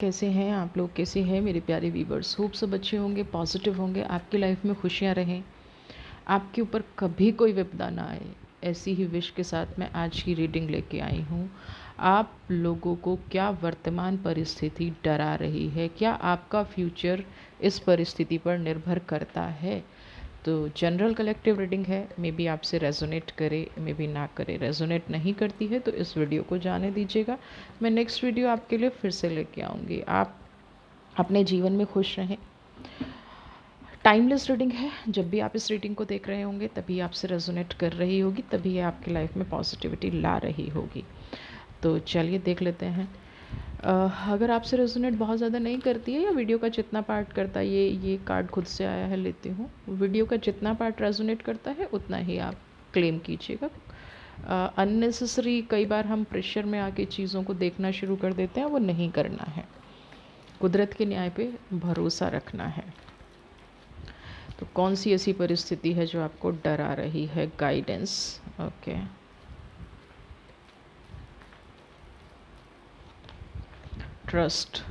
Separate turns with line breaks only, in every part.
कैसे हैं आप लोग? कैसे हैं मेरे प्यारे व्यूवर्स? होप सब अच्छे होंगे, पॉजिटिव होंगे, आपकी लाइफ में खुशियाँ रहें, आपके ऊपर कभी कोई विपदा ना आए। ऐसी ही विश के साथ मैं आज की रीडिंग लेके आई हूँ। आप लोगों को क्या वर्तमान परिस्थिति डरा रही है? क्या आपका फ्यूचर इस परिस्थिति पर निर्भर करता है? तो जनरल कलेक्टिव रीडिंग है, मे बी आपसे रेजोनेट करे, मे बी ना करे। रेजोनेट नहीं करती है तो इस वीडियो को जाने दीजिएगा। मैं नेक्स्ट वीडियो आपके लिए फिर से लेके आऊँगी। आप अपने जीवन में खुश रहें। टाइमलेस रीडिंग है, जब भी आप इस रीडिंग को देख रहे होंगे तभी आपसे रेजोनेट कर रही होगी, तभी ये आपकी लाइफ में पॉजिटिविटी ला रही होगी। तो चलिए देख लेते हैं। अगर आपसे रेजोनेट बहुत ज़्यादा नहीं करती है या वीडियो का जितना पार्ट करता है, ये कार्ड खुद से आया है, लेती हूँ। वीडियो का जितना पार्ट रेजोनेट करता है उतना ही आप क्लेम कीजिएगा। अननेसेसरी कई बार हम प्रेशर में आके चीज़ों को देखना शुरू कर देते हैं, वो नहीं करना है। कुदरत के न्याय पे भरोसा रखना है। तो कौन सी ऐसी परिस्थिति है जो आपको डरा रही है? Guidance. Okay, trust,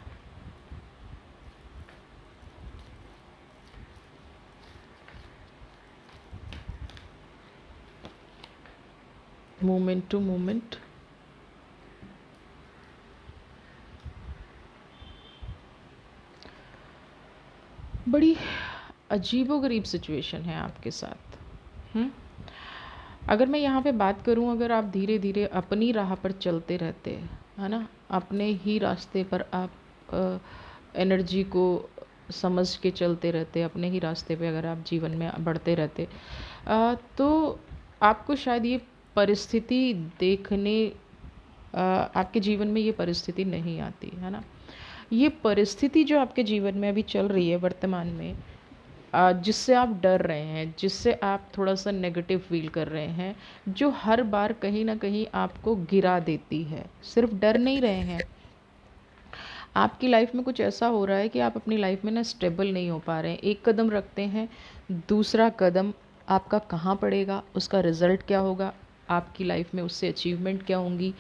moment to moment, बड़ी अजीबोगरीब सिचुएशन है आपके साथ। अगर मैं यहाँ पे बात करूँ, अगर आप धीरे धीरे अपनी राह पर चलते रहते, है ना, अपने ही रास्ते पर आप एनर्जी को समझ के चलते रहते, अपने ही रास्ते पे अगर आप जीवन में बढ़ते रहते, तो आपको शायद ये परिस्थिति देखने आपके जीवन में ये परिस्थिति नहीं आती, है ना। ये परिस्थिति जो आपके जीवन में अभी चल रही है वर्तमान में, जिससे आप डर रहे हैं, जिससे आप थोड़ा सा नेगेटिव फील कर रहे हैं, जो हर बार कहीं ना कहीं आपको गिरा देती है। सिर्फ डर नहीं रहे हैं, आपकी लाइफ में कुछ ऐसा हो रहा है कि आप अपनी लाइफ में ना स्टेबल नहीं हो पा रहे हैं। एक कदम रखते हैं, दूसरा कदम आपका कहाँ पड़ेगा, उसका रिज़ल्ट क्या होगा, आपकी लाइफ में उससे अचीवमेंट क्या होंगी,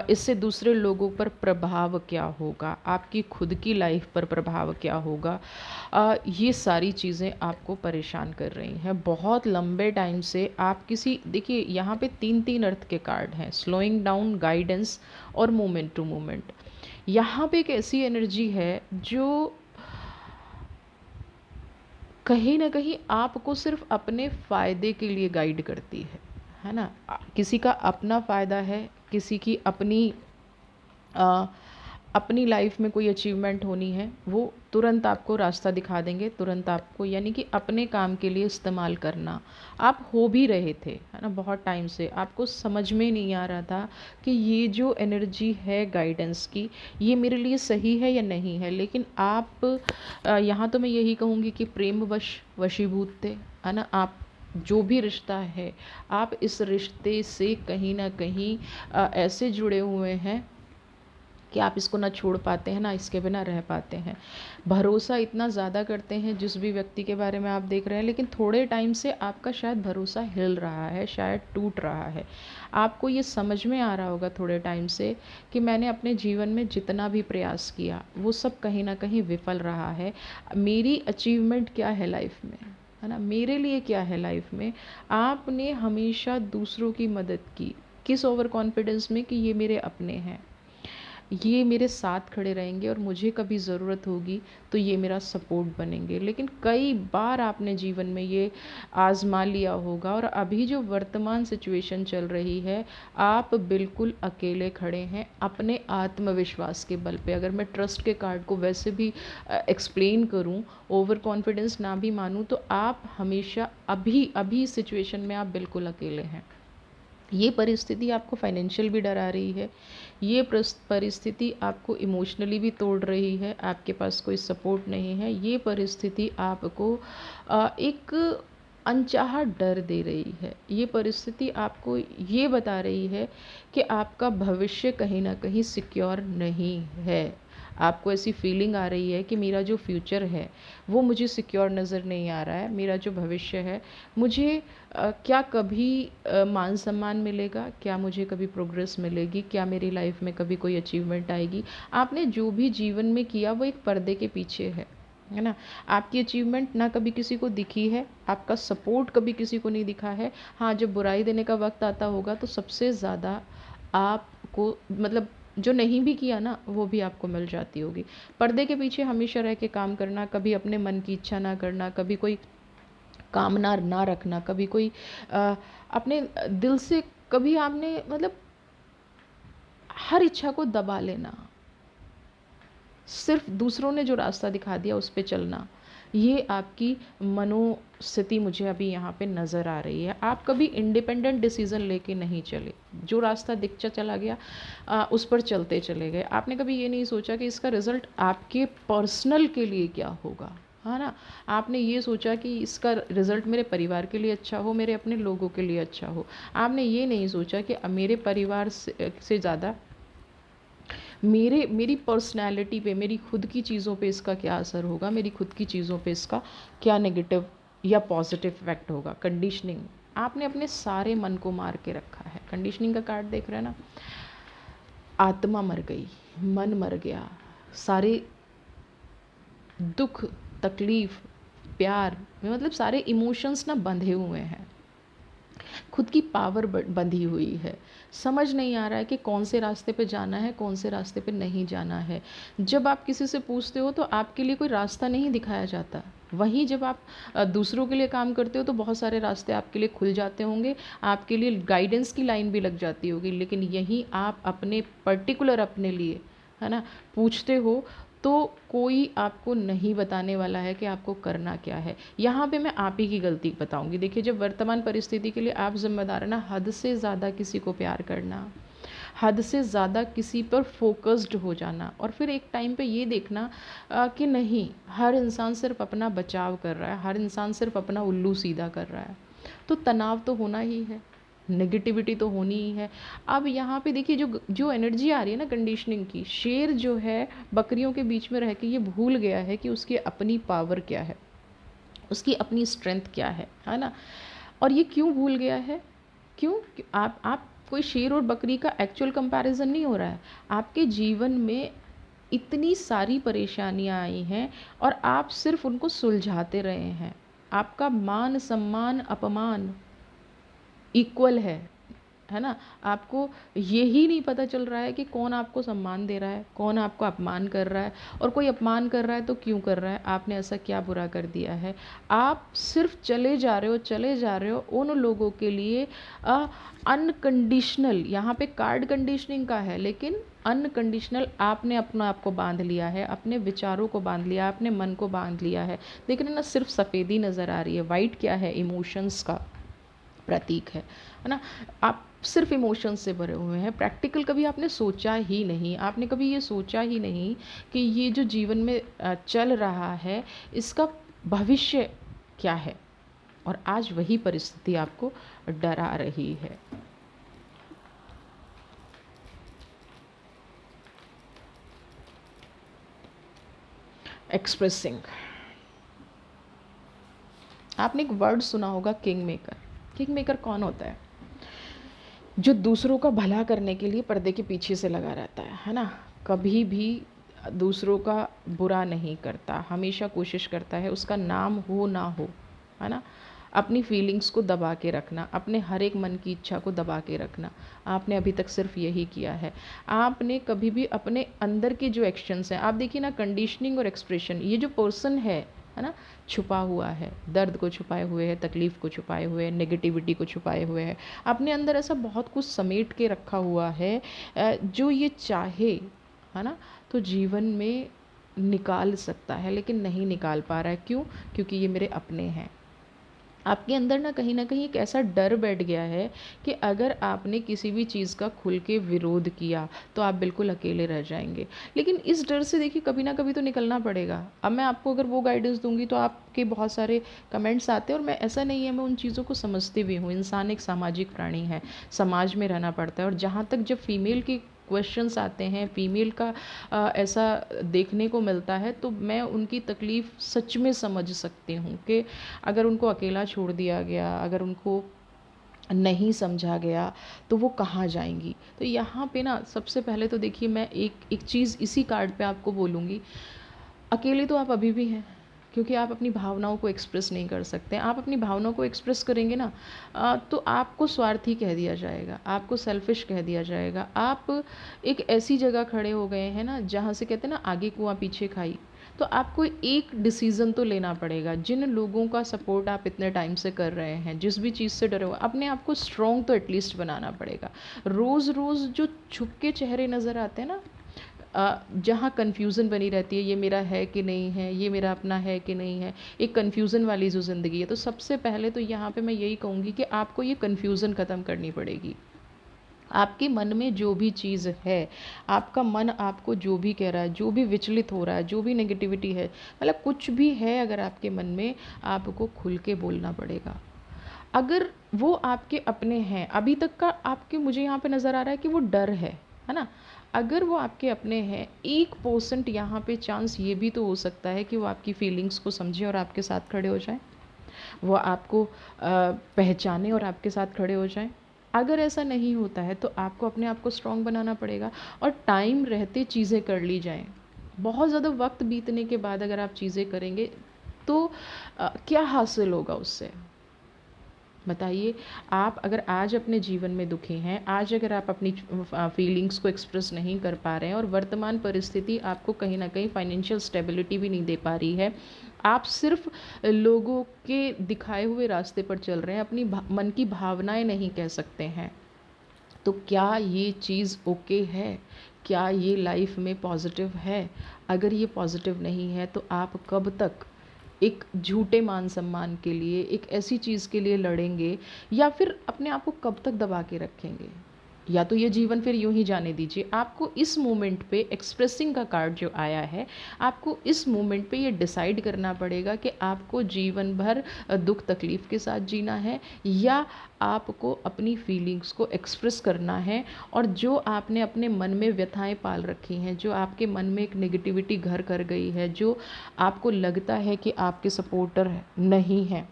इससे दूसरे लोगों पर प्रभाव क्या होगा, आपकी खुद की लाइफ पर प्रभाव क्या होगा। ये सारी चीज़ें आपको परेशान कर रही हैं बहुत लंबे टाइम से। आप किसी, देखिए यहाँ पे तीन तीन अर्थ के कार्ड हैं, स्लोइंग डाउन, गाइडेंस और मोमेंट टू मोमेंट। यहाँ पे एक ऐसी एनर्जी है जो कहीं ना कहीं आपको सिर्फ अपने फ़ायदे के लिए गाइड करती है ना। किसी का अपना फ़ायदा है, किसी की आ, अपनी लाइफ में कोई अचीवमेंट होनी है, वो तुरंत आपको रास्ता दिखा देंगे, तुरंत आपको, यानी कि अपने काम के लिए इस्तेमाल करना। आप हो भी रहे थे, है ना, बहुत टाइम से आपको समझ में नहीं आ रहा था कि ये जो एनर्जी है गाइडेंस की, ये मेरे लिए सही है या नहीं है। लेकिन आप, यहाँ तो मैं यही कहूँगी कि प्रेमवश वशीभूत थे, है ना। आप जो भी रिश्ता है, आप इस रिश्ते से कहीं ना कहीं ऐसे जुड़े हुए हैं कि आप इसको ना छोड़ पाते हैं, ना इसके बिना रह पाते हैं। भरोसा इतना ज़्यादा करते हैं जिस भी व्यक्ति के बारे में आप देख रहे हैं, लेकिन थोड़े टाइम से आपका शायद भरोसा हिल रहा है, शायद टूट रहा है। आपको ये समझ में आ रहा होगा थोड़े टाइम से कि मैंने अपने जीवन में जितना भी प्रयास किया वो सब कहीं ना कहीं विफल रहा है। मेरी अचीवमेंट क्या है लाइफ में, है ना, मेरे लिए क्या है लाइफ में। आपने हमेशा दूसरों की मदद की, किस ओवर कॉन्फिडेंस में कि ये मेरे अपने हैं, ये मेरे साथ खड़े रहेंगे और मुझे कभी ज़रूरत होगी तो ये मेरा सपोर्ट बनेंगे। लेकिन कई बार आपने जीवन में ये आज़मा लिया होगा और अभी जो वर्तमान सिचुएशन चल रही है, आप बिल्कुल अकेले खड़े हैं अपने आत्मविश्वास के बल पे। अगर मैं ट्रस्ट के कार्ड को वैसे भी एक्सप्लेन करूं, ओवर कॉन्फिडेंस ना भी मानूं, तो आप हमेशा अभी अभी सिचुएशन में आप बिल्कुल अकेले हैं। ये परिस्थिति आपको फाइनेंशियल भी डरा रही है, ये परिस्थिति आपको इमोशनली भी तोड़ रही है, आपके पास कोई सपोर्ट नहीं है। ये परिस्थिति आपको एक अनचाहा डर दे रही है। ये परिस्थिति आपको ये बता रही है कि आपका भविष्य कहीं ना कहीं सिक्योर नहीं है। आपको ऐसी फीलिंग आ रही है कि मेरा जो फ्यूचर है वो मुझे सिक्योर नज़र नहीं आ रहा है, मेरा जो भविष्य है, मुझे क्या कभी मान सम्मान मिलेगा, क्या मुझे कभी प्रोग्रेस मिलेगी, क्या मेरी लाइफ में कभी कोई अचीवमेंट आएगी। आपने जो भी जीवन में किया वो एक पर्दे के पीछे है ना। आपकी अचीवमेंट ना कभी किसी को दिखी है, आपका सपोर्ट कभी किसी को नहीं दिखा है। हाँ, जब बुराई देने का वक्त आता होगा तो सबसे ज़्यादा आपको मतलब जो नहीं भी किया ना वो भी आपको मिल जाती होगी। पर्दे के पीछे हमेशा रह के काम करना, कभी अपने मन की इच्छा ना करना, कभी कोई कामना ना रखना, कभी कोई अपने दिल से कभी आपने मतलब हर इच्छा को दबा लेना, सिर्फ दूसरों ने जो रास्ता दिखा दिया उस पे चलना, ये आपकी मनोस्थिति मुझे अभी यहाँ पे नज़र आ रही है। आप कभी इंडिपेंडेंट डिसीज़न लेके नहीं चले, जो रास्ता दिखता चला गया उस पर चलते चले गए। आपने कभी ये नहीं सोचा कि इसका रिज़ल्ट आपके पर्सनल के लिए क्या होगा, है ना। आपने ये सोचा कि इसका रिज़ल्ट मेरे परिवार के लिए अच्छा हो, मेरे अपने लोगों के लिए अच्छा हो। आपने ये नहीं सोचा कि मेरे परिवार से ज़्यादा मेरी पर्सनैलिटी पे, मेरी खुद की चीज़ों पे इसका क्या असर होगा, मेरी खुद की चीज़ों पे इसका क्या नेगेटिव या पॉजिटिव इफेक्ट होगा। कंडीशनिंग, आपने अपने सारे मन को मार के रखा है। कंडीशनिंग का कार्ड देख रहे हैं ना, आत्मा मर गई, मन मर गया, सारे दुख, तकलीफ, प्यार मतलब सारे इमोशंस ना बंधे हुए हैं, खुद की पावर बंधी हुई है। समझ नहीं आ रहा है कि कौन से रास्ते पे जाना है, कौन से रास्ते पे नहीं जाना है। जब आप किसी से पूछते हो तो आपके लिए कोई रास्ता नहीं दिखाया जाता। वहीं जब आप दूसरों के लिए काम करते हो तो बहुत सारे रास्ते आपके लिए खुल जाते होंगे, आपके लिए गाइडेंस की लाइन भी लग जाती होगी। लेकिन यहीं आप अपने पर्टिकुलर अपने लिए, है ना, पूछते हो तो कोई आपको नहीं बताने वाला है कि आपको करना क्या है। यहाँ पे मैं आप ही की गलती बताऊँगी। देखिए, जब वर्तमान परिस्थिति के लिए आप ज़िम्मेदार हैं ना, हद से ज़्यादा किसी को प्यार करना, हद से ज़्यादा किसी पर फोकस्ड हो जाना, और फिर एक टाइम पे ये देखना कि नहीं, हर इंसान सिर्फ अपना बचाव कर रहा है, हर इंसान सिर्फ अपना उल्लू सीधा कर रहा है, तो तनाव तो होना ही है, नेगेटिविटी तो होनी ही है। अब यहाँ पे देखिए, जो जो एनर्जी आ रही है ना कंडीशनिंग की, शेर जो है बकरियों के बीच में रह के ये भूल गया है कि उसकी अपनी पावर क्या है, उसकी अपनी स्ट्रेंथ क्या है ना। और ये क्यों भूल गया है, क्यों आप कोई शेर और बकरी का एक्चुअल कंपैरिजन नहीं हो रहा है। आपके जीवन में इतनी सारी परेशानियां आई हैं और आप सिर्फ उनको सुलझाते रहे हैं। आपका मान सम्मान अपमान इक्वल है ना। आपको यही नहीं पता चल रहा है कि कौन आपको सम्मान दे रहा है, कौन आपको अपमान कर रहा है, और कोई अपमान कर रहा है तो क्यों कर रहा है, आपने ऐसा क्या बुरा कर दिया है। आप सिर्फ चले जा रहे हो, चले जा रहे हो उन लोगों के लिए अनकंडीशनल। यहाँ पे कार्ड कंडीशनिंग का है, लेकिन अनकंडीशनल आपने अपना आपको बांध लिया है, अपने विचारों को बांध लिया, अपने मन को बांध लिया है। देख रहे ना, सिर्फ सफ़ेदी नज़र आ रही है, वाइट क्या है, इमोशंस का प्रतीक है ना। आप सिर्फ इमोशंस से भरे हुए हैं, प्रैक्टिकल कभी आपने सोचा ही नहीं। आपने कभी ये सोचा ही नहीं कि ये जो जीवन में चल रहा है इसका भविष्य क्या है, और आज वही परिस्थिति आपको डरा रही है। एक्सप्रेसिंग, आपने एक वर्ड सुना होगा, किंग मेकर। किंग मेकर कौन होता है? जो दूसरों का भला करने के लिए पर्दे के पीछे से लगा रहता है ना। कभी भी दूसरों का बुरा नहीं करता, हमेशा कोशिश करता है उसका नाम हो ना हो, है ना। अपनी फीलिंग्स को दबा के रखना, अपने हर एक मन की इच्छा को दबा के रखना, आपने अभी तक सिर्फ यही किया है। आपने कभी भी अपने अंदर के जो एक्शंस हैं, आप देखिए ना, कंडीशनिंग और एक्सप्रेशन, ये जो पर्सन है ना, छुपा हुआ है, दर्द को छुपाए हुए है, तकलीफ़ को छुपाए हुए है, नेगेटिविटी को छुपाए हुए है, अपने अंदर ऐसा बहुत कुछ समेट के रखा हुआ है जो ये चाहे, है ना, तो जीवन में निकाल सकता है, लेकिन नहीं निकाल पा रहा है। क्यों? क्योंकि ये मेरे अपने हैं। आपके अंदर ना कहीं एक ऐसा डर बैठ गया है कि अगर आपने किसी भी चीज़ का खुल के विरोध किया तो आप बिल्कुल अकेले रह जाएंगे। लेकिन इस डर से देखिए कभी ना कभी तो निकलना पड़ेगा। अब मैं आपको अगर वो गाइडेंस दूंगी तो आपके बहुत सारे कमेंट्स आते हैं, और मैं ऐसा नहीं है, मैं उन चीज़ों को समझती भी हूँ। इंसान एक सामाजिक प्राणी है, समाज में रहना पड़ता है, और जहाँ तक जब फीमेल की क्वेश्चंस आते हैं, फीमेल का ऐसा देखने को मिलता है, तो मैं उनकी तकलीफ़ सच में समझ सकती हूँ कि अगर उनको अकेला छोड़ दिया गया, अगर उनको नहीं समझा गया, तो वो कहाँ जाएंगी। तो यहाँ पे ना सबसे पहले तो देखिए, मैं एक एक चीज़ इसी कार्ड पे आपको बोलूँगी, अकेले तो आप अभी भी हैं, क्योंकि आप अपनी भावनाओं को एक्सप्रेस नहीं कर सकते। आप अपनी भावनाओं को एक्सप्रेस करेंगे ना, तो आपको स्वार्थी कह दिया जाएगा, आपको सेल्फिश कह दिया जाएगा। आप एक ऐसी जगह खड़े हो गए हैं ना, जहाँ से कहते हैं ना, आगे कुआं पीछे खाई। तो आपको एक डिसीज़न तो लेना पड़ेगा। जिन लोगों का सपोर्ट आप इतने टाइम से कर रहे हैं, जिस भी चीज़ से डरे हो, अपने आप को स्ट्रॉन्ग तो एटलीस्ट बनाना पड़ेगा। रोज़ रोज़ जो छुप के चेहरे नज़र आते हैं ना, जहाँ कन्फ्यूज़न बनी रहती है, ये मेरा है कि नहीं है, ये मेरा अपना है कि नहीं है, एक कन्फ्यूज़न वाली जो ज़िंदगी है। तो सबसे पहले तो यहाँ पे मैं यही कहूँगी कि आपको ये कन्फ्यूज़न ख़त्म करनी पड़ेगी। आपके मन में जो भी चीज़ है, आपका मन आपको जो भी कह रहा है, जो भी विचलित हो रहा है, जो भी नेगेटिविटी है, मतलब कुछ भी है अगर आपके मन में, आपको खुल के बोलना पड़ेगा। अगर वो आपके अपने हैं, अभी तक का आपके मुझे यहाँ पे नज़र आ रहा है कि वो डर है ना? अगर वो आपके अपने हैं, 1% यहाँ पे चांस ये भी तो हो सकता है कि वो आपकी फीलिंग्स को समझें और आपके साथ खड़े हो जाएँ। वो आपको पहचाने और आपके साथ खड़े हो जाएँ। अगर ऐसा नहीं होता है, तो आपको अपने आप को स्ट्रॉन्ग बनाना पड़ेगा और टाइम रहते चीज़ें कर ली जाएँ। बहुत ज़्यादा वक़्त बीतने के बाद अगर आप चीज़ें करेंगे, तो क्या हासिल होगा उससे? बताइए। आप अगर आज अपने जीवन में दुखी हैं, आज अगर आप अपनी फीलिंग्स को एक्सप्रेस नहीं कर पा रहे हैं और वर्तमान परिस्थिति आपको कहीं न कहीं फाइनेंशियल स्टेबिलिटी भी नहीं दे पा रही है, आप सिर्फ़ लोगों के दिखाए हुए रास्ते पर चल रहे हैं, अपनी मन की भावनाएँ नहीं कह सकते हैं, तो क्या ये चीज़ ओके है? क्या ये लाइफ़ में पॉज़िटिव है? अगर ये पॉज़िटिव नहीं है, तो आप कब तक एक झूठे मान सम्मान के लिए, एक ऐसी चीज़ के लिए लड़ेंगे, या फिर अपने आप को कब तक दबा के रखेंगे? या तो ये जीवन फिर यूं ही जाने दीजिए। आपको इस मोमेंट पे एक्सप्रेसिंग का कार्ड जो आया है, आपको इस मोमेंट पे ये डिसाइड करना पड़ेगा कि आपको जीवन भर दुख तकलीफ़ के साथ जीना है, या आपको अपनी फीलिंग्स को एक्सप्रेस करना है। और जो आपने अपने मन में व्यथाएं पाल रखी हैं, जो आपके मन में एक नेगेटिविटी घर कर गई है, जो आपको लगता है कि आपके सपोर्टर नहीं हैं,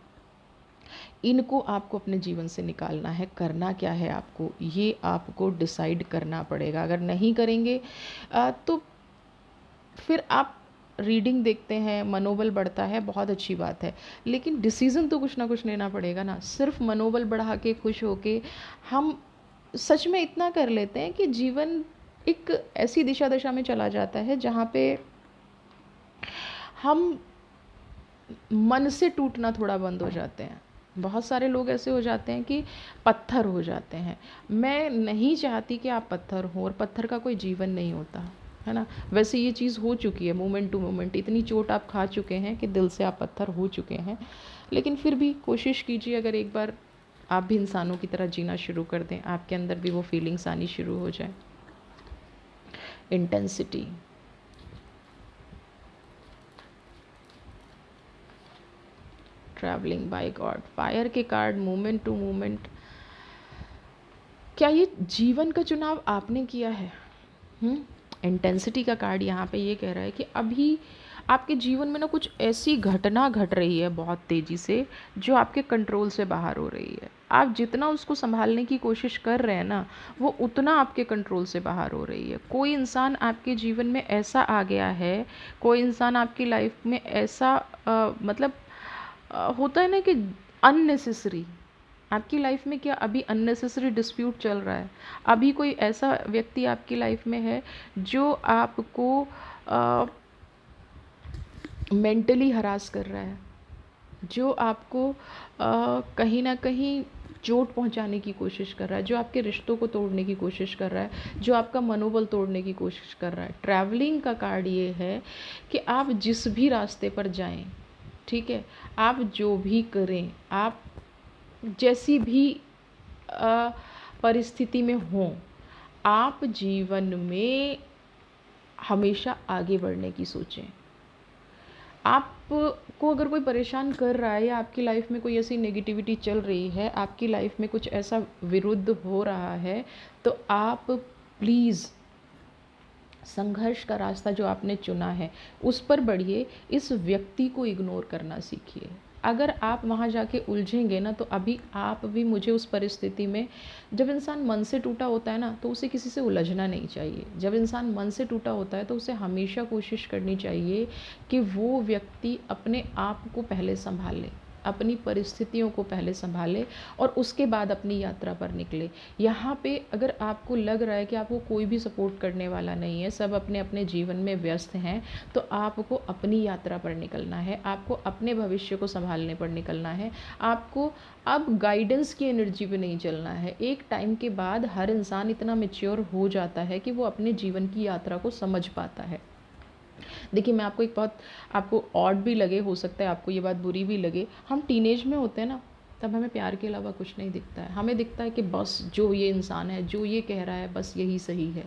इनको आपको अपने जीवन से निकालना है। करना क्या है आपको, ये आपको डिसाइड करना पड़ेगा। अगर नहीं करेंगे, तो फिर आप रीडिंग देखते हैं, मनोबल बढ़ता है, बहुत अच्छी बात है, लेकिन डिसीज़न तो कुछ ना कुछ लेना पड़ेगा ना। सिर्फ मनोबल बढ़ा के खुश होके हम सच में इतना कर लेते हैं कि जीवन एक ऐसी दिशा दशा में चला जाता है जहाँ पे हम मन से टूटना थोड़ा बंद हो जाते हैं। बहुत सारे लोग ऐसे हो जाते हैं कि पत्थर हो जाते हैं। मैं नहीं चाहती कि आप पत्थर हो, और पत्थर का कोई जीवन नहीं होता, है ना? वैसे ये चीज़ हो चुकी है, मोमेंट टू मोमेंट इतनी चोट आप खा चुके हैं कि दिल से आप पत्थर हो चुके हैं। लेकिन फिर भी कोशिश कीजिए, अगर एक बार आप भी इंसानों की तरह जीना शुरू कर दें, आपके अंदर भी वो फीलिंग्स आनी शुरू हो जाए। Intensity, travelling by God, fire के कार्ड, मोमेंट टू मोमेंट। क्या ये जीवन का चुनाव आपने किया है? इंटेंसिटी का कार्ड यहाँ पे ये कह रहा है कि अभी आपके जीवन में ना कुछ ऐसी घटना घट रही है बहुत तेज़ी से, जो आपके कंट्रोल से बाहर हो रही है। आप जितना उसको संभालने की कोशिश कर रहे हैं ना, वो उतना आपके कंट्रोल से बाहर हो रही है। कोई इंसान आपके जीवन में ऐसा आ गया है, कोई इंसान आपकी लाइफ में ऐसा मतलब होता है ना कि अननेसेसरी, आपकी लाइफ में क्या अभी अननेसेसरी डिस्प्यूट चल रहा है? अभी कोई ऐसा व्यक्ति आपकी लाइफ में है जो आपको मेंटली हरास कर रहा है, जो आपको कहीं ना कहीं चोट पहुंचाने की कोशिश कर रहा है, जो आपके रिश्तों को तोड़ने की कोशिश कर रहा है, जो आपका मनोबल तोड़ने की कोशिश कर रहा है। ट्रैवलिंग का कार्ड ये है कि आप जिस भी रास्ते पर जाएं, ठीक है, आप जो भी करें, आप जैसी भी परिस्थिति में हों, आप जीवन में हमेशा आगे बढ़ने की सोचें। आपको अगर कोई परेशान कर रहा है, या आपकी लाइफ में कोई ऐसी नेगेटिविटी चल रही है, आपकी लाइफ में कुछ ऐसा विरुद्ध हो रहा है, तो आप प्लीज़ संघर्ष का रास्ता जो आपने चुना है उस पर बढ़िए, इस व्यक्ति को इग्नोर करना सीखिए। अगर आप वहाँ जाके उलझेंगे ना, तो अभी आप भी मुझे उस परिस्थिति में, जब इंसान मन से टूटा होता है ना, तो उसे किसी से उलझना नहीं चाहिए। जब इंसान मन से टूटा होता है तो उसे हमेशा कोशिश करनी चाहिए कि वो व्यक्ति अपने आप को पहले संभाल ले, अपनी परिस्थितियों को पहले संभाले और उसके बाद अपनी यात्रा पर निकले। यहाँ पे अगर आपको लग रहा है कि आपको कोई भी सपोर्ट करने वाला नहीं है, सब अपने अपने जीवन में व्यस्त हैं, तो आपको अपनी यात्रा पर निकलना है, आपको अपने भविष्य को संभालने पर निकलना है। आपको अब गाइडेंस की एनर्जी पे नहीं चलना है। एक टाइम के बाद हर इंसान इतना मैच्योर हो जाता है कि वो अपने जीवन की यात्रा को समझ पाता है। देखिए, मैं आपको एक बहुत, आपको ऑड भी लगे, हो सकता है आपको ये बात बुरी भी लगे, हम टीनेज में होते हैं ना, तब हमें प्यार के अलावा कुछ नहीं दिखता है। हमें दिखता है कि बस जो ये इंसान है, जो ये कह रहा है, बस यही सही है।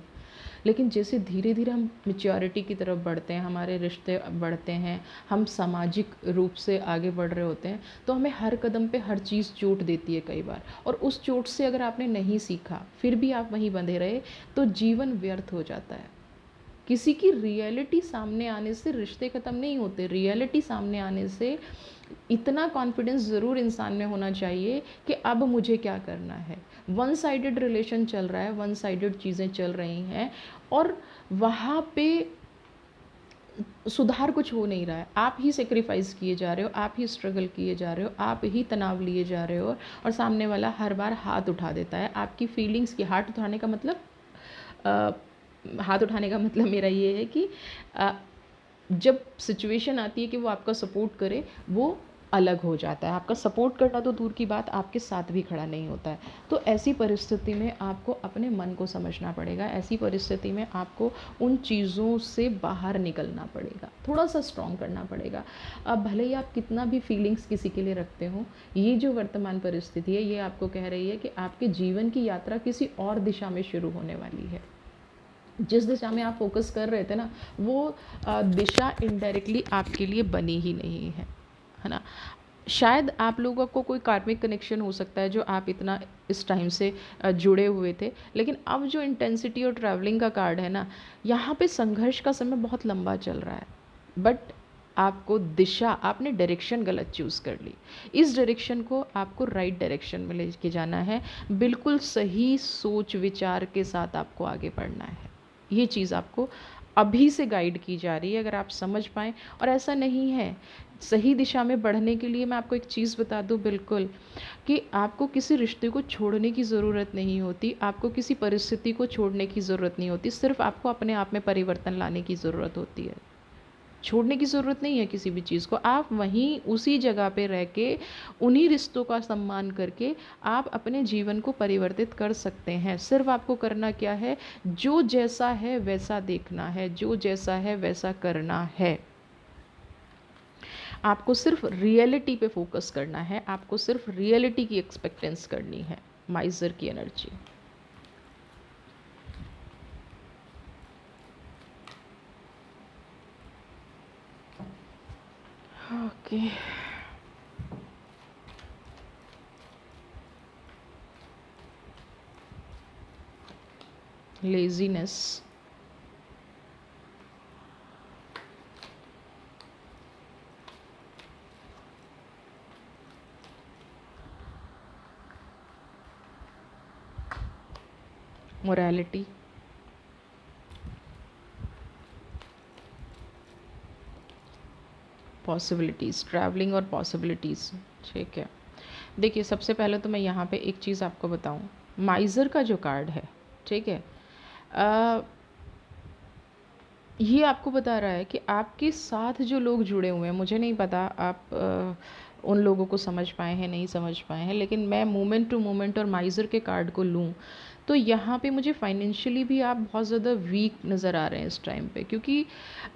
लेकिन जैसे धीरे धीरे हम मैच्योरिटी की तरफ बढ़ते हैं, हमारे रिश्ते बढ़ते हैं, हम सामाजिक रूप से आगे बढ़ रहे होते हैं, तो हमें हर कदम पे हर चीज़ चोट देती है कई बार। और उस चोट से अगर आपने नहीं सीखा, फिर भी आप वहीं बंधे रहे, तो जीवन व्यर्थ हो जाता है। किसी की रियलिटी सामने आने से रिश्ते ख़त्म नहीं होते। रियलिटी सामने आने से इतना कॉन्फिडेंस ज़रूर इंसान में होना चाहिए कि अब मुझे क्या करना है। वन साइडेड रिलेशन चल रहा है, वन साइडेड चीज़ें चल रही हैं और वहाँ पे सुधार कुछ हो नहीं रहा है। आप ही सेक्रीफाइस किए जा रहे हो, आप ही स्ट्रगल किए जा रहे हो, आप ही तनाव लिए जा रहे हो और सामने वाला हर बार हाथ उठा देता है आपकी फीलिंग्स की। हाथ उठाने का मतलब हाथ उठाने का मतलब मेरा ये है कि जब सिचुएशन आती है कि वो आपका सपोर्ट करे, वो अलग हो जाता है। आपका सपोर्ट करना तो दूर की बात, आपके साथ भी खड़ा नहीं होता है। तो ऐसी परिस्थिति में आपको अपने मन को समझना पड़ेगा। ऐसी परिस्थिति में आपको उन चीज़ों से बाहर निकलना पड़ेगा, थोड़ा सा स्ट्रॉन्ग करना पड़ेगा। अब भले ही आप कितना भी फीलिंग्स किसी के लिए रखते हो, ये जो वर्तमान परिस्थिति है, ये आपको कह रही है कि आपके जीवन की यात्रा किसी और दिशा में शुरू होने वाली है। जिस दिशा में आप फोकस कर रहे थे ना, वो दिशा इनडायरेक्टली आपके लिए बनी ही नहीं है ना। शायद आप लोगों को कोई कार्मिक कनेक्शन हो सकता है जो आप इतना इस टाइम से जुड़े हुए थे, लेकिन अब जो इंटेंसिटी और ट्रैवलिंग का कार्ड है ना, यहाँ पे संघर्ष का समय बहुत लंबा चल रहा है। बट आपको दिशा, आपने डायरेक्शन गलत चूज़ कर ली। इस डायरेक्शन को आपको राइट डायरेक्शन में लेके जाना है। बिल्कुल सही सोच विचार के साथ आपको आगे बढ़ना है। ये चीज़ आपको अभी से गाइड की जा रही है, अगर आप समझ पाएँ। और ऐसा नहीं है, सही दिशा में बढ़ने के लिए मैं आपको एक चीज़ बता दूँ बिल्कुल, कि आपको किसी रिश्ते को छोड़ने की ज़रूरत नहीं होती, आपको किसी परिस्थिति को छोड़ने की ज़रूरत नहीं होती, सिर्फ आपको अपने आप में परिवर्तन लाने की ज़रूरत होती है। छोड़ने की ज़रूरत नहीं है किसी भी चीज़ को। आप वहीं उसी जगह पे रह के, उन्हीं रिश्तों का सम्मान करके आप अपने जीवन को परिवर्तित कर सकते हैं। सिर्फ आपको करना क्या है, जो जैसा है वैसा देखना है, जो जैसा है वैसा करना है। आपको सिर्फ रियलिटी पे फोकस करना है, आपको सिर्फ रियलिटी की एक्सपेक्टेंस करनी है। माइजर की energy. Okay, laziness, morality, possibilities, travelling और पॉसिबिलिटीज़। ठीक है, देखिए सबसे पहले तो मैं यहाँ पे एक चीज़ आपको बताऊँ। माइज़र का जो कार्ड है, ठीक है, ये आपको बता रहा है कि आपके साथ जो लोग जुड़े हुए हैं, मुझे नहीं पता आप उन लोगों को समझ पाए हैं नहीं समझ पाए हैं, लेकिन मैं मोमेंट टू मोमेंट और माइज़र के कार्ड को लूँ तो यहाँ पे मुझे फाइनेंशियली भी आप बहुत ज़्यादा वीक नज़र आ रहे हैं इस टाइम पे। क्योंकि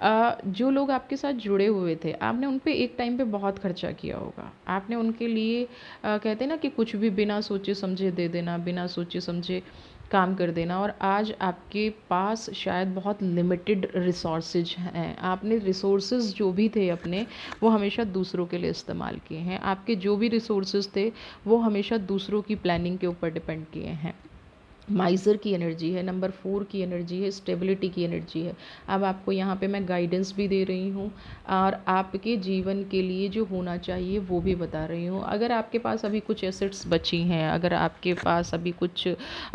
जो लोग आपके साथ जुड़े हुए थे, आपने उन पे एक टाइम पे बहुत खर्चा किया होगा। आपने उनके लिए कहते हैं ना कि कुछ भी बिना सोचे समझे दे देना, बिना सोचे समझे काम कर देना। और आज आपके पास शायद बहुत लिमिटेड रिसोर्सेज हैं। आपने रिसोर्सेज जो भी थे अपने, वो हमेशा दूसरों के लिए इस्तेमाल किए हैं। आपके जो भी रिसोर्सेज थे वो हमेशा दूसरों की प्लानिंग के ऊपर डिपेंड किए हैं। माइज़र की एनर्जी है, नंबर 4 की एनर्जी है, स्टेबिलिटी की एनर्जी है। अब आपको यहाँ पे मैं गाइडेंस भी दे रही हूँ और आपके जीवन के लिए जो होना चाहिए वो भी बता रही हूँ। अगर आपके पास अभी कुछ एसेट्स बची हैं, अगर आपके पास अभी कुछ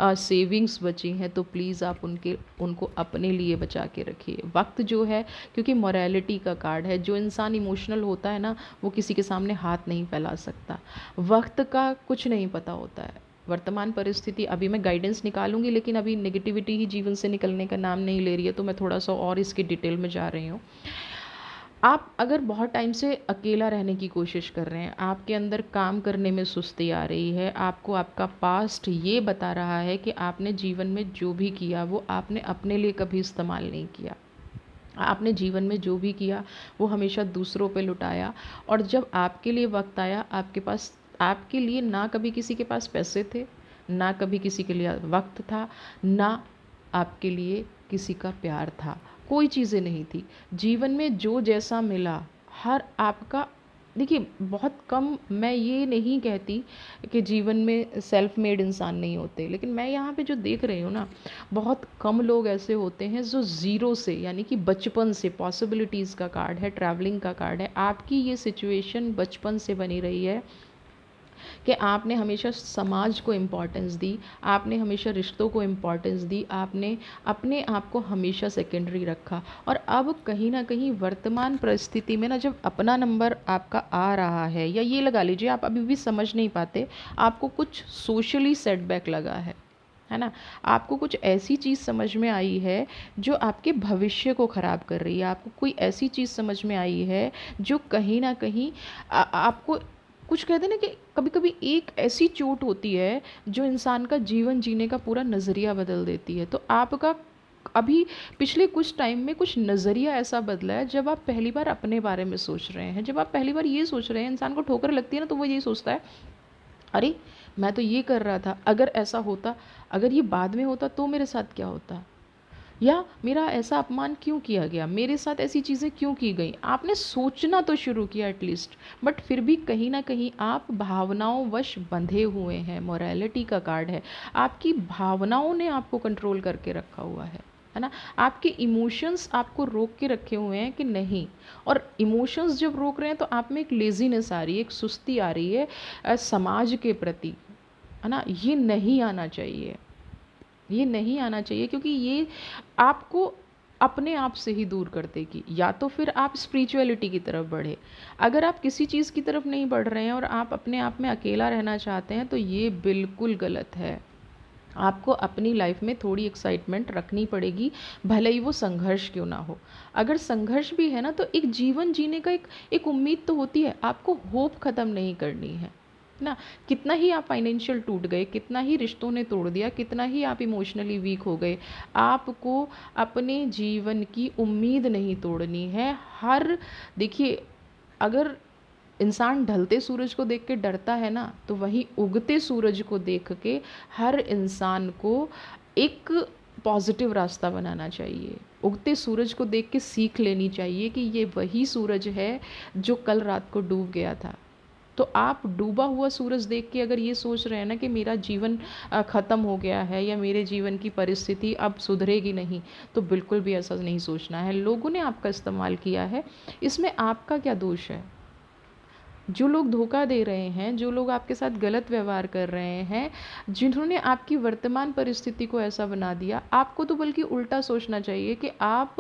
सेविंग्स बची हैं, तो प्लीज़ आप उनको अपने लिए बचा के रखिए। वक्त जो है, क्योंकि मोरालिटी का कार्ड है, जो इंसान इमोशनल होता है ना, वो किसी के सामने हाथ नहीं फैला सकता। वक्त का कुछ नहीं पता होता है। वर्तमान परिस्थिति, अभी मैं गाइडेंस निकालूंगी, लेकिन अभी नेगेटिविटी ही जीवन से निकलने का नाम नहीं ले रही है, तो मैं थोड़ा सा और इसके डिटेल में जा रही हूँ। आप अगर बहुत टाइम से अकेला रहने की कोशिश कर रहे हैं, आपके अंदर काम करने में सुस्ती आ रही है, आपको आपका पास्ट ये बता रहा है कि आपने जीवन में जो भी किया वो आपने अपने लिए कभी इस्तेमाल नहीं किया, आपने जीवन में जो भी किया वो हमेशा दूसरों पे लुटाया, और जब आपके लिए वक्त आया, आपके लिए ना कभी किसी के पास पैसे थे, ना कभी किसी के लिए वक्त था, ना आपके लिए किसी का प्यार था, कोई चीज़ें नहीं थी। जीवन में जो जैसा मिला, हर आपका, देखिए बहुत कम, मैं ये नहीं कहती कि जीवन में सेल्फ मेड इंसान नहीं होते, लेकिन मैं यहाँ पे जो देख रही हूँ ना, बहुत कम लोग ऐसे होते हैं जो ज़ीरो से, यानी कि बचपन से, पॉसिबिलिटीज़ का कार्ड है, ट्रैवलिंग का कार्ड है, आपकी ये सिचुएशन बचपन से बनी रही है कि आपने हमेशा समाज को इम्पोर्टेंस दी, आपने हमेशा रिश्तों को इम्पोर्टेंस दी, आपने अपने आप को हमेशा सेकेंडरी रखा। और अब कहीं ना कहीं वर्तमान परिस्थिति में ना, जब अपना नंबर आपका आ रहा है, या ये लगा लीजिए आप अभी भी समझ नहीं पाते, आपको कुछ सोशली सेटबैक लगा है ना, आपको कुछ ऐसी चीज़ समझ में आई है जो आपके भविष्य को ख़राब कर रही है, आपको कोई ऐसी चीज़ समझ में आई है जो कहीं ना कहीं आपको, कुछ कहते हैं ना कि कभी कभी एक ऐसी चोट होती है जो इंसान का जीवन जीने का पूरा नज़रिया बदल देती है। तो आपका अभी पिछले कुछ टाइम में कुछ नज़रिया ऐसा बदला है, जब आप पहली बार अपने बारे में सोच रहे हैं, जब आप पहली बार ये सोच रहे हैं, इंसान को ठोकर लगती है ना, तो वो यही सोचता है, अरे मैं तो ये कर रहा था, अगर ऐसा होता, अगर ये बाद में होता तो मेरे साथ क्या होता, या मेरा ऐसा अपमान क्यों किया गया, मेरे साथ ऐसी चीज़ें क्यों की गई। आपने सोचना तो शुरू किया एटलीस्ट, बट फिर भी कहीं ना कहीं आप भावनाओं वश बंधे हुए हैं। मोरालिटी का कार्ड है, आपकी भावनाओं ने आपको कंट्रोल करके रखा हुआ है ना, आपके इमोशंस आपको रोक के रखे हुए हैं कि नहीं। और इमोशंस जब रोक रहे हैं तो आप में एक लेजीनेस आ रही है, एक सुस्ती आ रही है समाज के प्रति, है ना, ये नहीं आना चाहिए, ये नहीं आना चाहिए, क्योंकि ये आपको अपने आप से ही दूर कर देगी। या तो फिर आप स्पिरिचुअलिटी की तरफ बढ़े, अगर आप किसी चीज़ की तरफ नहीं बढ़ रहे हैं और आप अपने आप में अकेला रहना चाहते हैं, तो ये बिल्कुल गलत है। आपको अपनी लाइफ में थोड़ी एक्साइटमेंट रखनी पड़ेगी, भले ही वो संघर्ष क्यों ना हो। अगर संघर्ष भी है ना, तो एक जीवन जीने का एक उम्मीद तो होती है, आपको होप ख़त्म नहीं करनी है ना। कितना ही आप फाइनेंशियल टूट गए, कितना ही रिश्तों ने तोड़ दिया, कितना ही आप इमोशनली वीक हो गए, आपको अपने जीवन की उम्मीद नहीं तोड़नी है। हर, देखिए, अगर इंसान ढलते सूरज को देख के डरता है ना, तो वहीं उगते सूरज को देख के हर इंसान को एक पॉजिटिव रास्ता बनाना चाहिए। उगते सूरज को देख के सीख लेनी चाहिए कि ये वही सूरज है जो कल रात को डूब गया था। तो आप डूबा हुआ सूरज देख के अगर ये सोच रहे हैं ना कि मेरा जीवन ख़त्म हो गया है, या मेरे जीवन की परिस्थिति अब सुधरेगी नहीं, तो बिल्कुल भी ऐसा नहीं सोचना है। लोगों ने आपका इस्तेमाल किया है, इसमें आपका क्या दोष है। जो लोग धोखा दे रहे हैं, जो लोग आपके साथ गलत व्यवहार कर रहे हैं, जिन्होंने आपकी वर्तमान परिस्थिति को ऐसा बना दिया, आपको तो बल्कि उल्टा सोचना चाहिए कि आप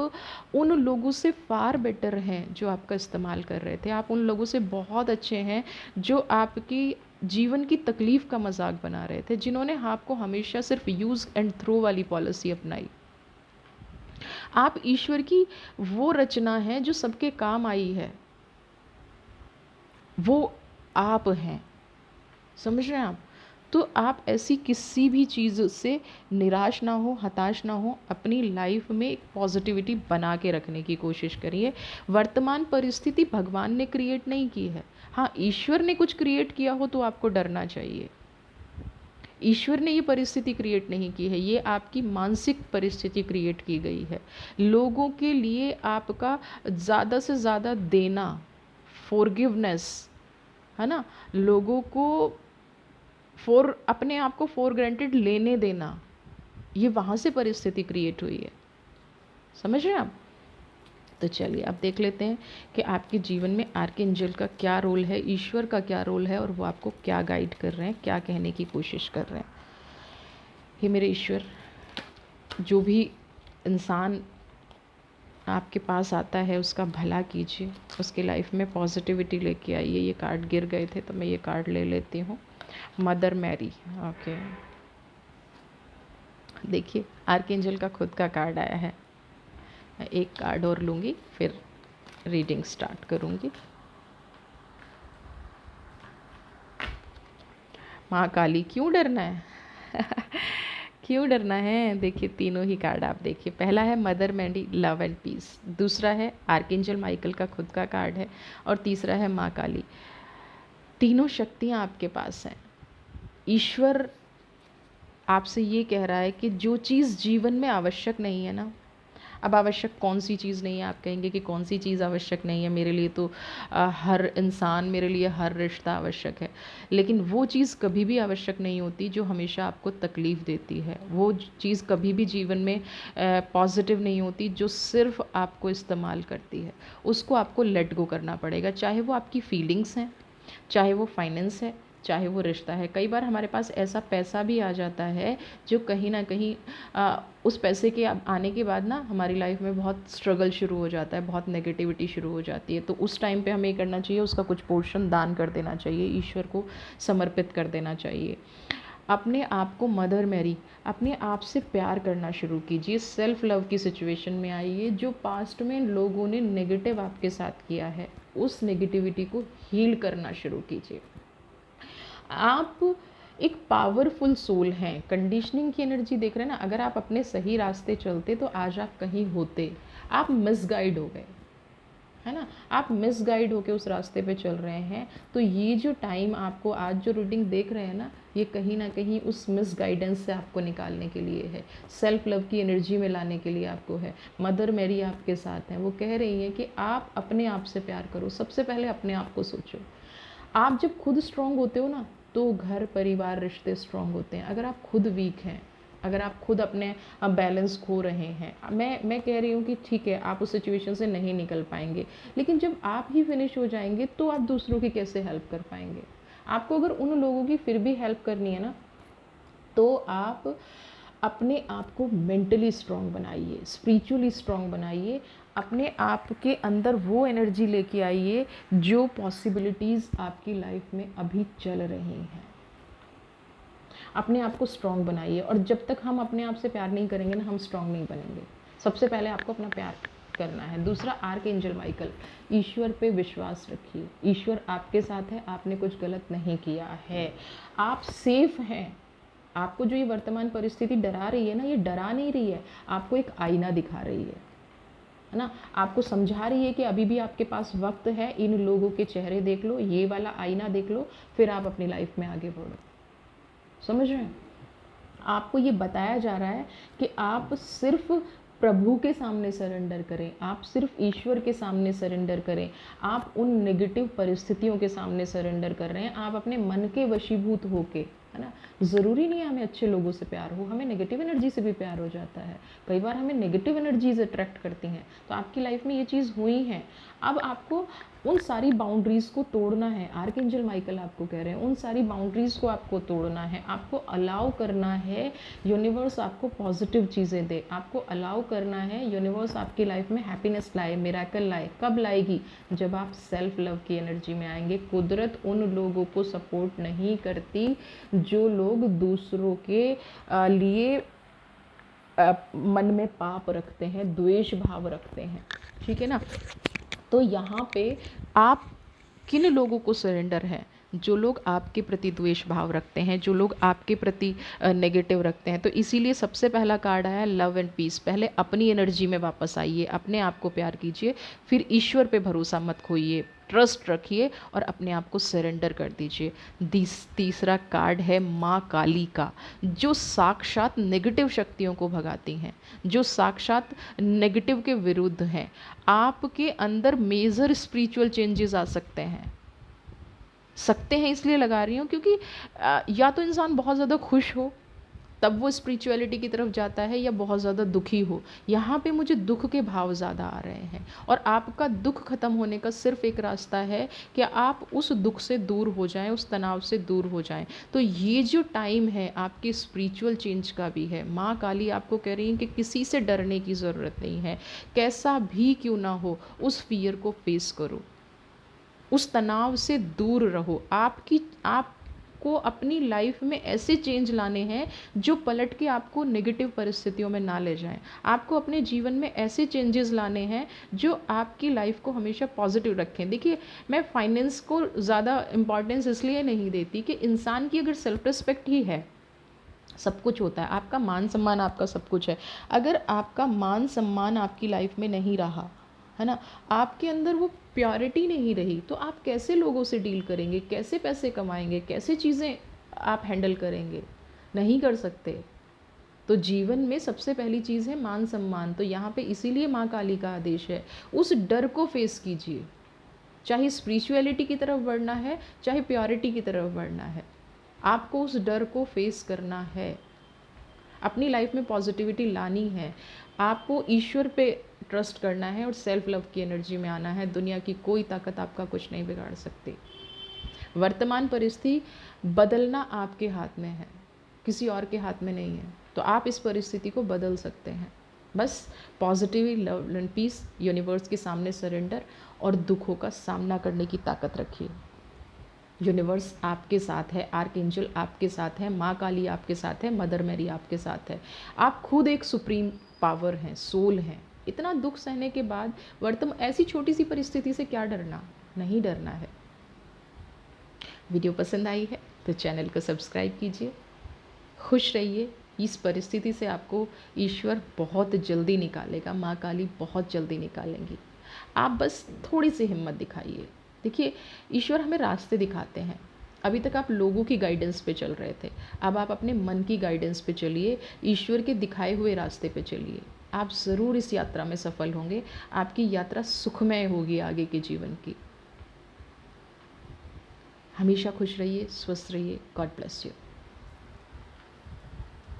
उन लोगों से फार बेटर हैं जो आपका इस्तेमाल कर रहे थे, आप उन लोगों से बहुत अच्छे हैं जो आपकी जीवन की तकलीफ़ का मजाक बना रहे थे, जिन्होंने आपको हमेशा सिर्फ यूज़ एंड थ्रो वाली पॉलिसी अपनाई। आप ईश्वर की वो रचना है जो सबके काम आई है, वो आप हैं, समझ रहे हैं आप। तो आप ऐसी किसी भी चीज़ से निराश ना हो, हताश ना हो, अपनी लाइफ में एक पॉजिटिविटी बना के रखने की कोशिश करिए। वर्तमान परिस्थिति भगवान ने क्रिएट नहीं की है, हाँ ईश्वर ने कुछ क्रिएट किया हो तो आपको डरना चाहिए। ईश्वर ने ये परिस्थिति क्रिएट नहीं की है, ये आपकी मानसिक परिस्थिति क्रिएट की गई है। लोगों के लिए आपका ज़्यादा से ज़्यादा देना, फॉरगिवनेस, है ना, लोगों को अपने आप को फॉर ग्रांटेड लेने देना, ये वहाँ से परिस्थिति क्रिएट हुई है। समझ रहे हैं आप? तो चलिए अब देख लेते हैं कि आपके जीवन में आर्कएंजल का क्या रोल है, ईश्वर का क्या रोल है, और वो आपको क्या गाइड कर रहे हैं, क्या कहने की कोशिश कर रहे हैं। हे मेरे ईश्वर, जो भी इंसान आपके पास आता है उसका भला कीजिए, उसकी लाइफ में पॉजिटिविटी लेके आइए। ये कार्ड गिर गए थे तो मैं ये कार्ड ले लेती हूँ। Mother Mary, okay. देखिए आर्कएंजल का खुद का कार्ड आया है। मैं एक कार्ड और लूँगी फिर रीडिंग स्टार्ट करूँगी। माँ काली, क्यों डरना है? क्यों डरना है? देखिए तीनों ही कार्ड आप देखिए। पहला है Mother Mary, love and peace. दूसरा है आर्कएंजल माइकल का खुद का कार्ड है। और तीसरा है माँ काली। तीनों शक्तियाँ आपके पास हैं। ईश्वर आपसे ये कह रहा है कि जो चीज़ जीवन में आवश्यक नहीं है ना, अब आवश्यक कौन सी चीज़ नहीं है? आप कहेंगे कि कौन सी चीज़ आवश्यक नहीं है? मेरे लिए तो हर इंसान, मेरे लिए हर रिश्ता आवश्यक है। लेकिन वो चीज़ कभी भी आवश्यक नहीं होती जो हमेशा आपको तकलीफ़ देती है। वो चीज़ कभी भी जीवन में पॉजिटिव नहीं होती जो सिर्फ आपको इस्तेमाल करती है। उसको आपको लेट गो करना पड़ेगा, चाहे वो आपकी फीलिंग्स हैं, चाहे वो फाइनेंस है, चाहे वो रिश्ता है। कई बार हमारे पास ऐसा पैसा भी आ जाता है जो कहीं ना कहीं उस पैसे के आने के बाद ना हमारी लाइफ में बहुत स्ट्रगल शुरू हो जाता है, बहुत नेगेटिविटी शुरू हो जाती है। तो उस टाइम पे हमें ये करना चाहिए, उसका कुछ पोर्शन दान कर देना चाहिए, ईश्वर को समर्पित कर देना चाहिए। अपने आप को मदर मैरी, अपने आप से प्यार करना शुरू कीजिए। सेल्फ लव की सिचुएशन में आइए। जो पास्ट में लोगों ने नेगेटिव आपके साथ किया है उस नेगेटिविटी को हील करना शुरू कीजिए। आप एक पावरफुल सोल हैं। कंडीशनिंग की एनर्जी देख रहे हैं ना? अगर आप अपने सही रास्ते चलते तो आज आप कहीं होते। आप मिसगाइड हो गए, है ना? आप मिसगाइड होके उस रास्ते पे चल रहे हैं। तो ये जो टाइम आपको आज जो रीडिंग देख रहे हैं ना, ये कहीं ना कहीं उस मिसगाइडेंस से आपको निकालने के लिए है, सेल्फ लव की एनर्जी में लाने के लिए आपको है। मदर मैरी आपके साथ हैं। वो कह रही हैं कि आप अपने आप से प्यार करो। सबसे पहले अपने आप को सोचो। आप जब खुद स्ट्रांग होते हो ना तो घर परिवार रिश्ते स्ट्रांग होते हैं। अगर आप खुद वीक हैं, अगर आप खुद अपने बैलेंस खो रहे हैं, मैं कह रही हूँ कि ठीक है आप उस सिचुएशन से नहीं निकल पाएंगे, लेकिन जब आप ही फिनिश हो जाएंगे तो आप दूसरों की कैसे हेल्प कर पाएंगे? आपको अगर उन लोगों की फिर भी हेल्प करनी है ना, तो आप अपने आप को मेंटली स्ट्रांग बनाइए, स्पिरिचुअली स्ट्रांग बनाइए। अपने आप के अंदर वो एनर्जी लेके आइए जो पॉसिबिलिटीज़ आपकी लाइफ में अभी चल रही हैं। अपने आप को स्ट्रांग बनाइए। और जब तक हम अपने आप से प्यार नहीं करेंगे ना, हम स्ट्रांग नहीं बनेंगे। सबसे पहले आपको अपना प्यार करना है। दूसरा आर्कएंजल माइकल, ईश्वर पे विश्वास रखिए। ईश्वर आपके साथ है, आपने कुछ गलत नहीं किया है, आप सेफ हैं। आपको जो ये वर्तमान परिस्थिति डरा रही है ना, ये डरा नहीं रही है, आपको एक आईना दिखा रही है ना? आपको समझा रही है कि अभी भी आपके पास वक्त है। इन लोगों के चेहरे देख लो, ये वाला आईना देख लो, फिर आप अपनी लाइफ में आगे बढ़ो। समझ रहे हैं? आपको ये बताया जा रहा है कि आप सिर्फ प्रभु के सामने सरेंडर करें, आप सिर्फ ईश्वर के सामने सरेंडर करें। आप उन नेगेटिव परिस्थितियों के सामने सरेंडर कर रहे हैं, आप अपने मन के वशीभूत होके, है ना? ज़रूरी नहीं है हमें अच्छे लोगों से प्यार हो, हमें नेगेटिव एनर्जी से भी प्यार हो जाता है। कई बार हमें नेगेटिव एनर्जीज अट्रैक्ट करती हैं। तो आपकी लाइफ में ये चीज़ हुई है। अब आपको उन सारी बाउंड्रीज़ को तोड़ना है। आर्कएंजल माइकल आपको कह रहे हैं उन सारी बाउंड्रीज़ को आपको तोड़ना है। आपको अलाउ करना है यूनिवर्स आपको पॉजिटिव चीज़ें दे। आपको अलाउ करना है यूनिवर्स आपकी लाइफ में हैप्पीनेस लाए, मिरेकल लाए। कब लाएगी? जब आप सेल्फ लव की एनर्जी में आएंगे। कुदरत उन लोगों को सपोर्ट नहीं करती जो लोग दूसरों के लिए मन में पाप रखते हैं, द्वेष भाव रखते हैं। ठीक है ना? तो यहाँ पे आप किन लोगों को सरेंडर है? जो लोग आपके प्रति द्वेष भाव रखते हैं, जो लोग आपके प्रति नेगेटिव रखते हैं। तो इसीलिए सबसे पहला कार्ड आया लव एंड पीस। पहले अपनी एनर्जी में वापस आइए, अपने आप को प्यार कीजिए, फिर ईश्वर पे भरोसा मत खोइए, ट्रस्ट रखिए और अपने आप को सरेंडर कर दीजिए। तीसरा कार्ड है माँ काली का, जो साक्षात नेगेटिव शक्तियों को भगाती हैं, जो साक्षात नेगेटिव के विरुद्ध हैं। आपके अंदर मेजर स्पिरिचुअल चेंजेस आ सकते हैं इसलिए लगा रही हूँ क्योंकि या तो इंसान बहुत ज़्यादा खुश हो तब वो स्पिरिचुअलिटी की तरफ जाता है, या बहुत ज़्यादा दुखी हो। यहाँ पे मुझे दुख के भाव ज़्यादा आ रहे हैं, और आपका दुख ख़त्म होने का सिर्फ एक रास्ता है कि आप उस दुख से दूर हो जाएं, उस तनाव से दूर हो जाएं। तो ये जो टाइम है आपके स्पिरिचुअल चेंज का भी है। माँ काली आपको कह रही है कि किसी से डरने की ज़रूरत नहीं है, कैसा भी क्यों ना हो उस फियर को फेस करो, उस तनाव से दूर रहो। आपको अपनी लाइफ में ऐसे चेंज लाने हैं जो पलट के आपको नेगेटिव परिस्थितियों में ना ले जाएं। आपको अपने जीवन में ऐसे चेंजेस लाने हैं जो आपकी लाइफ को हमेशा पॉजिटिव रखें। देखिए, मैं फाइनेंस को ज़्यादा इम्पॉर्टेंस इसलिए नहीं देती कि इंसान की अगर सेल्फ रिस्पेक्ट ही है, सब कुछ होता है। आपका मान सम्मान आपका सब कुछ है। अगर आपका मान सम्मान आपकी लाइफ में नहीं रहा, है ना, आपके अंदर वो प्योरिटी नहीं रही, तो आप कैसे लोगों से डील करेंगे, कैसे पैसे कमाएंगे, कैसे चीज़ें आप हैंडल करेंगे? नहीं कर सकते। तो जीवन में सबसे पहली चीज़ है मान सम्मान। तो यहाँ पे इसीलिए माँ काली का आदेश है, उस डर को फेस कीजिए। चाहे स्पिरिचुअलिटी की तरफ बढ़ना है, चाहे प्योरिटी की तरफ बढ़ना है, आपको उस डर को फेस करना है। अपनी लाइफ में पॉजिटिविटी लानी है, आपको ईश्वर पे ट्रस्ट करना है और सेल्फ लव की एनर्जी में आना है। दुनिया की कोई ताकत आपका कुछ नहीं बिगाड़ सकती। वर्तमान परिस्थिति बदलना आपके हाथ में है, किसी और के हाथ में नहीं है। तो आप इस परिस्थिति को बदल सकते हैं। बस positive love and peace, universe के सामने सरेंडर, और दुखों का सामना करने की ताकत रखिए। यूनिवर्स आपके साथ है, आर्कएंजल आपके साथ है, माँ काली आपके साथ है, मदर मैरी आपके साथ है। आप खुद एक सुप्रीम पावर हैं, सोल हैं। इतना दुख सहने के बाद वर्तमान ऐसी छोटी सी परिस्थिति से क्या डरना, नहीं डरना है। वीडियो पसंद आई है तो चैनल को सब्सक्राइब कीजिए। खुश रहिए। इस परिस्थिति से आपको ईश्वर बहुत जल्दी निकालेगा, माँ काली बहुत जल्दी निकालेंगी। आप बस थोड़ी सी हिम्मत दिखाइए। देखिए, ईश्वर हमें रास्ते दिखाते हैं। अभी तक आप लोगों की गाइडेंस पे चल रहे थे, अब आप अपने मन की गाइडेंस पे चलिए, ईश्वर के दिखाए हुए रास्ते पे चलिए। आप ज़रूर इस यात्रा में सफल होंगे। आपकी यात्रा सुखमय होगी आगे के जीवन की। हमेशा खुश रहिए, स्वस्थ रहिए। God bless you.